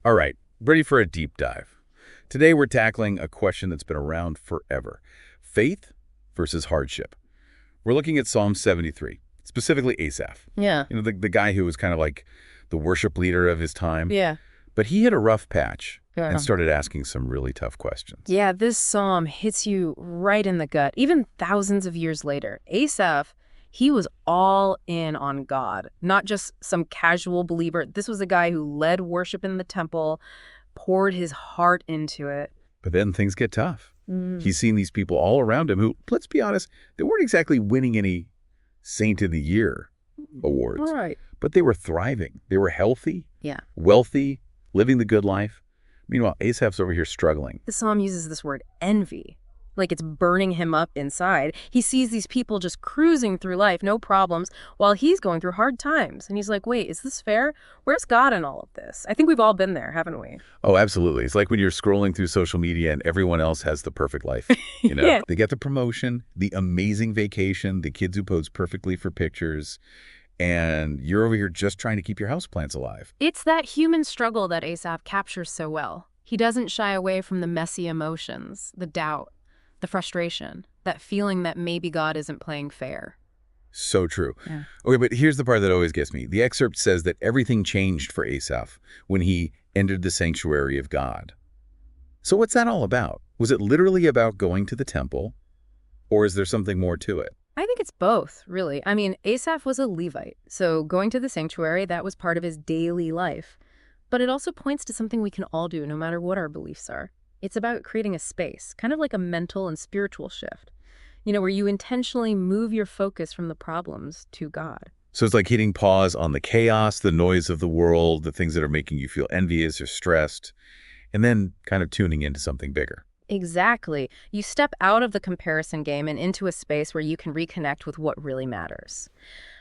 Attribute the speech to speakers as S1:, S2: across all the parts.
S1: All right, ready for a deep dive. Today we're tackling a question that's been around forever. Faith versus hardship. We're looking at Psalm 73, specifically Asaph.
S2: Yeah.
S1: The guy who was kind of like the worship leader of his time.
S2: Yeah.
S1: But he hit a rough patch and
S2: Yeah.
S1: started asking some really tough questions.
S2: Yeah, this psalm hits you right in the gut. Even thousands of years later, Asaph, he was all in on God, not just some casual believer. This was a guy who led worship in the temple, poured his heart into it.
S1: But then things get tough.
S2: Mm.
S1: He's seen these people all around him who, let's be honest, they weren't exactly winning any Saint of the Year awards.
S2: Right.
S1: But they were thriving. They were healthy,
S2: Yeah.
S1: wealthy, living the good life. Meanwhile, Asaph's over here struggling.
S2: The psalm uses this word envy, like it's burning him up inside. He sees these people just cruising through life, no problems, while he's going through hard times. And he's like, wait, is this fair? Where's God in all of this? I think we've all been there, haven't we?
S1: Oh, absolutely. It's like when you're scrolling through social media and everyone else has the perfect life.
S2: Yeah.
S1: They get the promotion, the amazing vacation, the kids who pose perfectly for pictures, and you're over here just trying to keep your houseplants alive.
S2: It's that human struggle that Asaph captures so well. He doesn't shy away from the messy emotions, the doubt, the frustration, that feeling that maybe God isn't playing fair.
S1: So true.
S2: Yeah.
S1: Okay, but here's the part that always gets me. The excerpt says that everything changed for Asaph when he entered the sanctuary of God. So what's that all about? Was it literally about going to the temple, or is there something more to it?
S2: I think it's both, really. I mean, Asaph was a Levite, so going to the sanctuary, that was part of his daily life. But it also points to something we can all do, no matter what our beliefs are. It's about creating a space, kind of like a mental and spiritual shift, where you intentionally move your focus from the problems to God.
S1: So it's like hitting pause on the chaos, the noise of the world, the things that are making you feel envious or stressed, and then kind of tuning into something bigger.
S2: Exactly. You step out of the comparison game and into a space where you can reconnect with what really matters.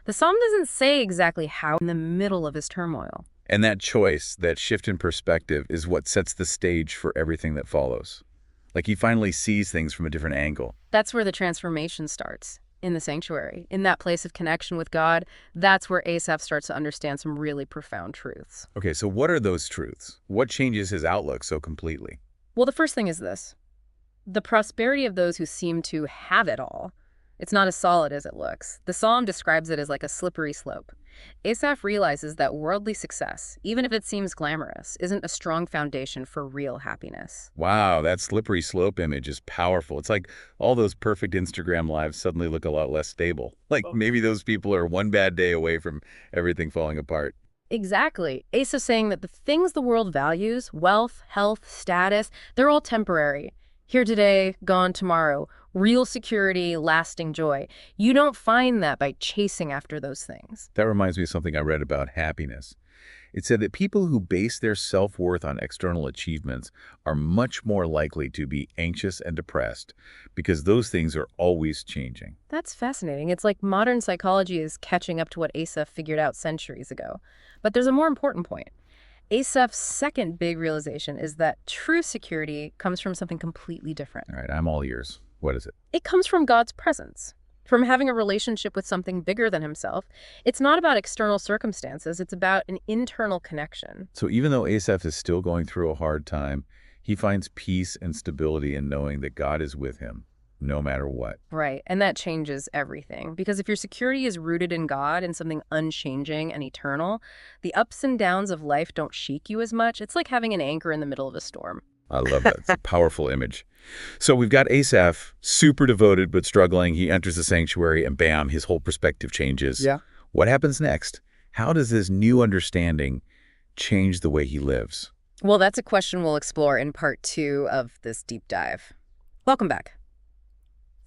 S2: The psalm doesn't say exactly how in the middle of his turmoil.
S1: And that choice, that shift in perspective, is what sets the stage for everything that follows. Like he finally sees things from a different angle.
S2: That's where the transformation starts, in the sanctuary. In that place of connection with God, that's where Asaph starts to understand some really profound truths.
S1: Okay, so what are those truths? What changes his outlook so completely?
S2: Well, the first thing is this. The prosperity of those who seem to have it all, it's not as solid as it looks. The psalm describes it as like a slippery slope. Asaph realizes that worldly success, even if it seems glamorous, isn't a strong foundation for real happiness.
S1: Wow, that slippery slope image is powerful. It's like all those perfect Instagram lives suddenly look a lot less stable. Like maybe those people are one bad day away from everything falling apart.
S2: Exactly. Asaph's saying that the things the world values, wealth, health, status, they're all temporary. Here today, gone tomorrow. Real security, lasting joy. You don't find that by chasing after those things.
S1: That reminds me of something I read about happiness. It said that people who base their self-worth on external achievements are much more likely to be anxious and depressed because those things are always changing.
S2: That's fascinating. It's like modern psychology is catching up to what Asaph figured out centuries ago. But there's a more important point. Asaph's second big realization is that true security comes from something completely different.
S1: All right, I'm all ears. What is it?
S2: It comes from God's presence, from having a relationship with something bigger than himself. It's not about external circumstances. It's about an internal connection.
S1: So even though Asaph is still going through a hard time, he finds peace and stability in knowing that God is with him, no matter what.
S2: Right, and that changes everything. Because if your security is rooted in God and something unchanging and eternal, the ups and downs of life don't shake you as much. It's like having an anchor in the middle of a storm.
S1: I love that. It's a powerful image. So we've got Asaph, super devoted but struggling. He enters the sanctuary and bam, his whole perspective changes.
S3: Yeah.
S1: What happens next? How does this new understanding change the way he lives?
S2: Well, that's a question we'll explore in part 2 of this deep dive. Welcome back.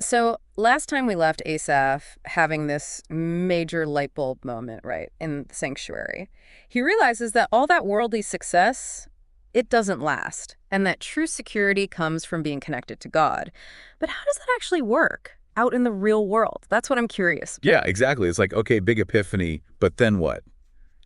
S2: So last time we left Asaph having this major light bulb moment, right, in the sanctuary. He realizes that all that worldly success, it doesn't last, and that true security comes from being connected to God. But how does that actually work out in the real world? That's what I'm curious.
S1: Yeah, exactly. It's like, okay, big epiphany, but then what?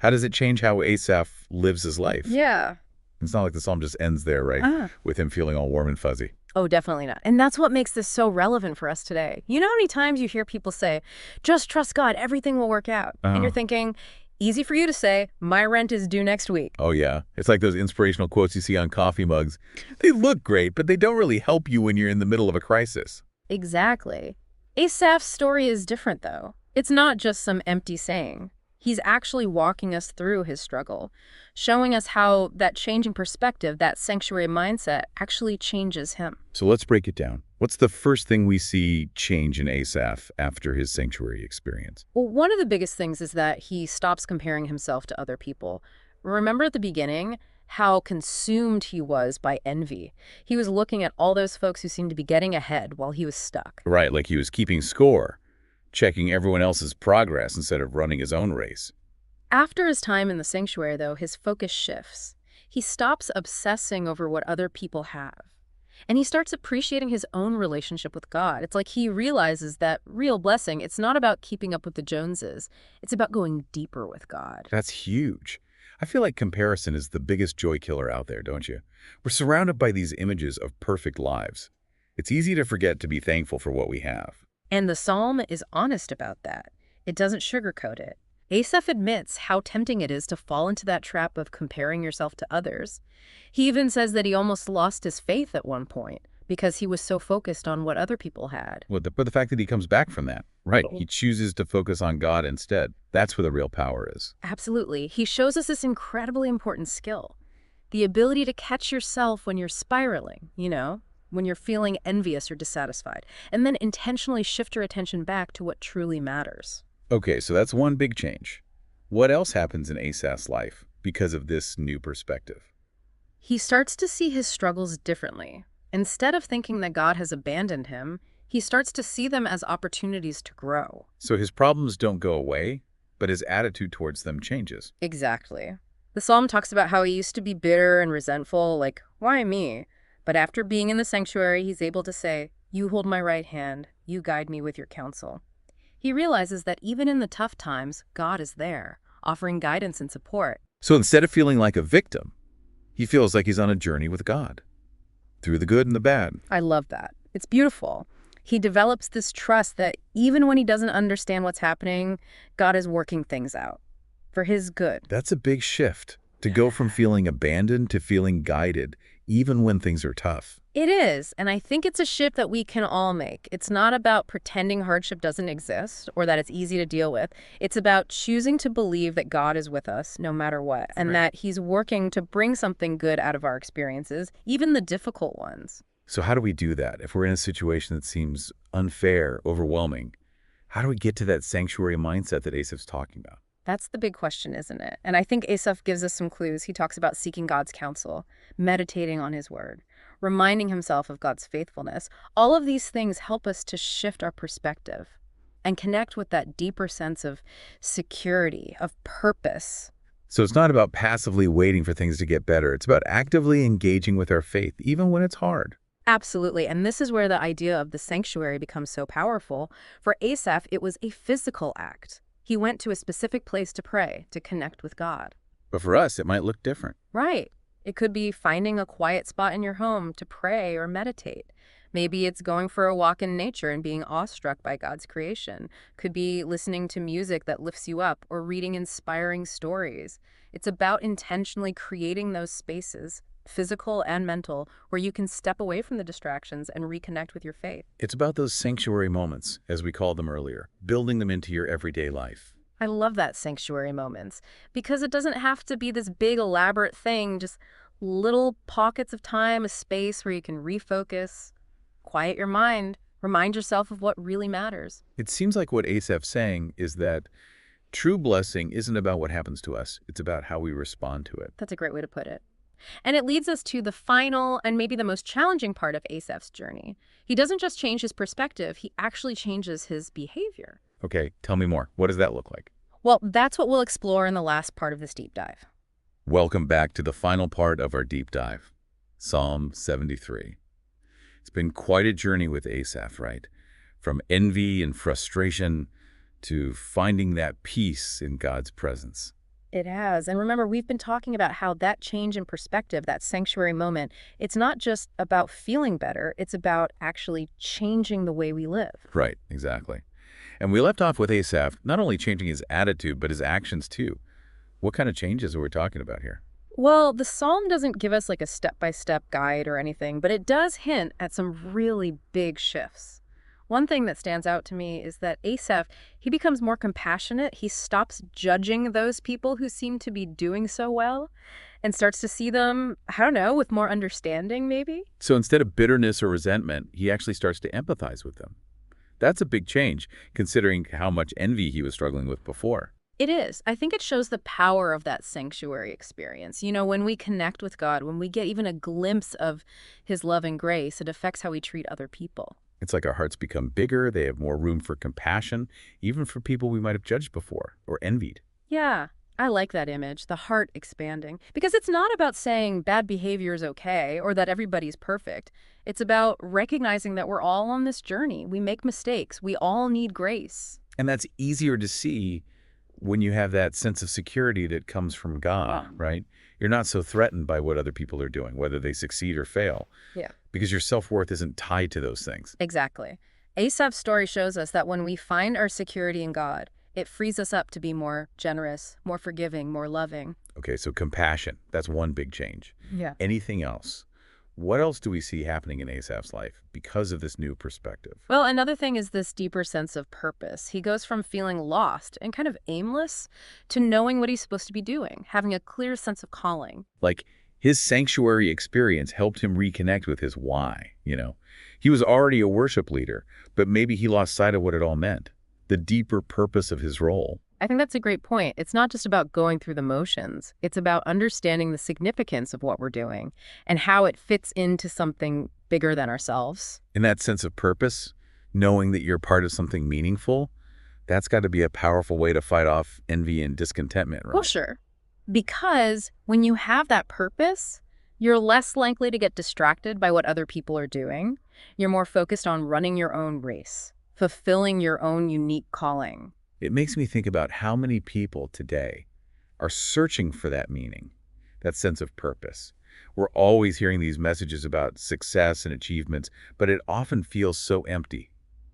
S1: How does it change how Asaph lives his life?
S2: Yeah.
S1: It's not like the psalm just ends there, right? With him feeling all warm and fuzzy.
S2: Oh, definitely not. And that's what makes this so relevant for us today. You know how many times you hear people say, just trust God, everything will work out. And you're thinking, Easy for you to say, my rent is due next week.
S1: Oh, yeah. It's like those inspirational quotes you see on coffee mugs. They look great, but they don't really help you when you're in the middle of a crisis.
S2: Exactly. Asaph's story is different, though. It's not just some empty saying. He's actually walking us through his struggle, showing us how that changing perspective, that sanctuary mindset, actually changes him.
S1: So let's break it down. What's the first thing we see change in Asaph after his sanctuary experience?
S2: Well, one of the biggest things is that he stops comparing himself to other people. Remember at the beginning how consumed he was by envy? He was looking at all those folks who seemed to be getting ahead while he was stuck.
S1: Right, like he was keeping score, checking everyone else's progress instead of running his own race.
S2: After his time in the sanctuary, though, his focus shifts. He stops obsessing over what other people have. And he starts appreciating his own relationship with God. It's like he realizes that real blessing, it's not about keeping up with the Joneses. It's about going deeper with God.
S1: That's huge. I feel like comparison is the biggest joy killer out there, don't you? We're surrounded by these images of perfect lives. It's easy to forget to be thankful for what we have.
S2: And the psalm is honest about that. It doesn't sugarcoat it. Asaph admits how tempting it is to fall into that trap of comparing yourself to others. He even says that he almost lost his faith at one point because he was so focused on what other people had.
S1: But the fact that he comes back from that, right? He chooses to focus on God instead. That's where the real power is.
S2: Absolutely. He shows us this incredibly important skill. The ability to catch yourself when you're spiraling, when you're feeling envious or dissatisfied, and then intentionally shift your attention back to what truly matters.
S1: Okay, so that's one big change. What else happens in Asaph's life because of this new perspective?
S2: He starts to see his struggles differently. Instead of thinking that God has abandoned him, he starts to see them as opportunities to grow.
S1: So his problems don't go away, but his attitude towards them changes.
S2: Exactly. The psalm talks about how he used to be bitter and resentful, like, why me? But after being in the sanctuary, he's able to say, you hold my right hand, you guide me with your counsel. He realizes that even in the tough times, God is there, offering guidance and support.
S1: So instead of feeling like a victim, he feels like he's on a journey with God, through the good and the bad.
S2: I love that. It's beautiful. He develops this trust that even when he doesn't understand what's happening, God is working things out for his good.
S1: That's a big shift, to go from feeling abandoned to feeling guided, even when things are tough.
S2: It is, and I think it's a shift that we can all make. It's not about pretending hardship doesn't exist or that it's easy to deal with. It's about choosing to believe that God is with us no matter what, and that he's working to bring something good out of our experiences, even the difficult ones.
S1: So how do we do that? If we're in a situation that seems unfair, overwhelming, how do we get to that sanctuary mindset that Asaph's talking about?
S2: That's the big question, isn't it? And I think Asaph gives us some clues. He talks about seeking God's counsel, meditating on his word, reminding himself of God's faithfulness. All of these things help us to shift our perspective and connect with that deeper sense of security, of purpose.
S1: So it's not about passively waiting for things to get better. It's about actively engaging with our faith, even when it's hard.
S2: Absolutely. And this is where the idea of the sanctuary becomes so powerful. For Asaph, it was a physical act. He went to a specific place to pray, to connect with God.
S1: But for us, it might look different.
S2: Right. It could be finding a quiet spot in your home to pray or meditate. Maybe it's going for a walk in nature and being awestruck by God's creation. Could be listening to music that lifts you up or reading inspiring stories. It's about intentionally creating those spaces, physical and mental, where you can step away from the distractions and reconnect with your faith.
S1: It's about those sanctuary moments, as we called them earlier, building them into your everyday life.
S2: I love that sanctuary moments because it doesn't have to be this big elaborate thing, just little pockets of time, a space where you can refocus, quiet your mind, remind yourself of what really matters.
S1: It seems like what Asaph's saying is that true blessing isn't about what happens to us. It's about how we respond to it.
S2: That's a great way to put it. And it leads us to the final and maybe the most challenging part of Asaph's journey. He doesn't just change his perspective, he actually changes his behavior.
S1: Okay, tell me more. What does that look like?
S2: Well, that's what we'll explore in the last part of this deep dive.
S1: Welcome back to the final part of our deep dive, Psalm 73. It's been quite a journey with Asaph, right? From envy and frustration to finding that peace in God's presence.
S2: It has. And remember, we've been talking about how that change in perspective, that sanctuary moment, it's not just about feeling better, it's about actually changing the way we live.
S1: Right, exactly. And we left off with Asaph not only changing his attitude, but his actions too. What kind of changes are we talking about here?
S2: Well, the psalm doesn't give us like a step-by-step guide or anything, but it does hint at some really big shifts. One thing that stands out to me is that Asaph, he becomes more compassionate. He stops judging those people who seem to be doing so well and starts to see them, I don't know, with more understanding maybe?
S1: So instead of bitterness or resentment, he actually starts to empathize with them. That's a big change, considering how much envy he was struggling with before.
S2: It is. I think it shows the power of that sanctuary experience. You know, when we connect with God, when we get even a glimpse of his love and grace, it affects how we treat other people.
S1: It's like our hearts become bigger, they have more room for compassion, even for people we might have judged before or envied.
S2: Yeah, I like that image, the heart expanding. Because it's not about saying bad behavior is okay or that everybody's perfect. It's about recognizing that we're all on this journey. We make mistakes. We all need grace.
S1: And that's easier to see when you have that sense of security that comes from God, right? You're not so threatened by what other people are doing, whether they succeed or fail,
S2: Yeah.
S1: because your self-worth isn't tied to those things.
S2: Exactly. Asaph's story shows us that when we find our security in God, it frees us up to be more generous, more forgiving, more loving.
S1: Okay, so compassion, that's one big change.
S2: Yeah.
S1: Anything else? What else do we see happening in Asaph's life because of this new perspective?
S2: Well, another thing is this deeper sense of purpose. He goes from feeling lost and kind of aimless to knowing what he's supposed to be doing, having a clear sense of calling.
S1: Like, his sanctuary experience helped him reconnect with his why. He was already a worship leader, but maybe he lost sight of what it all meant, the deeper purpose of his role.
S2: I think that's a great point. It's not just about going through the motions. It's about understanding the significance of what we're doing and how it fits into something bigger than ourselves.
S1: In that sense of purpose, knowing that you're part of something meaningful, that's got to be a powerful way to fight off envy and discontentment, right?
S2: Well, sure. Because when you have that purpose, you're less likely to get distracted by what other people are doing. You're more focused on running your own race, fulfilling your own unique calling.
S1: It makes me think about how many people today are searching for that meaning, that sense of purpose. We're always hearing these messages about success and achievements, but it often feels so empty,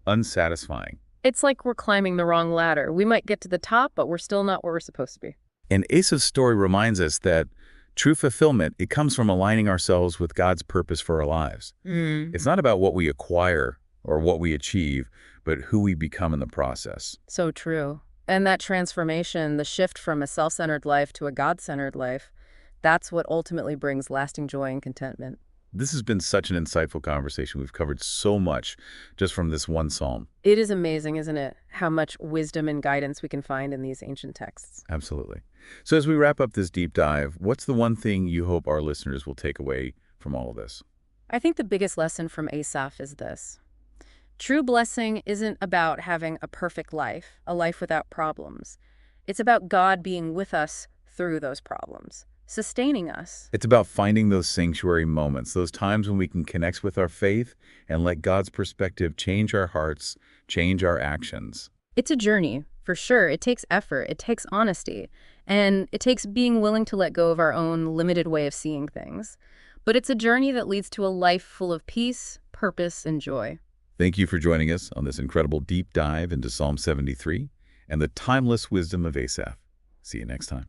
S1: unsatisfying.
S2: It's like we're climbing the wrong ladder. We might get to the top, but we're still not where we're supposed to be.
S1: And Asaph's story reminds us that true fulfillment, it comes from aligning ourselves with God's purpose for our lives. It's not about what we acquire or what we achieve, but who we become in the process.
S2: So true. And that transformation, the shift from a self-centered life to a God-centered life, that's what ultimately brings lasting joy and contentment.
S1: This has been such an insightful conversation. We've covered so much just from this one psalm.
S2: It is amazing, isn't it, how much wisdom and guidance we can find in these ancient texts.
S1: Absolutely. So as we wrap up this deep dive, what's the one thing you hope our listeners will take away from all of this?
S2: I think the biggest lesson from Asaph is this. True blessing isn't about having a perfect life, a life without problems. It's about God being with us through those problems, sustaining us.
S1: It's about finding those sanctuary moments, those times when we can connect with our faith and let God's perspective change our hearts, change our actions.
S2: It's a journey, for sure. It takes effort, it takes honesty, and it takes being willing to let go of our own limited way of seeing things. But it's a journey that leads to a life full of peace, purpose, and joy.
S1: Thank you for joining us on this incredible deep dive into Psalm 73 and the timeless wisdom of Asaph. See you next time.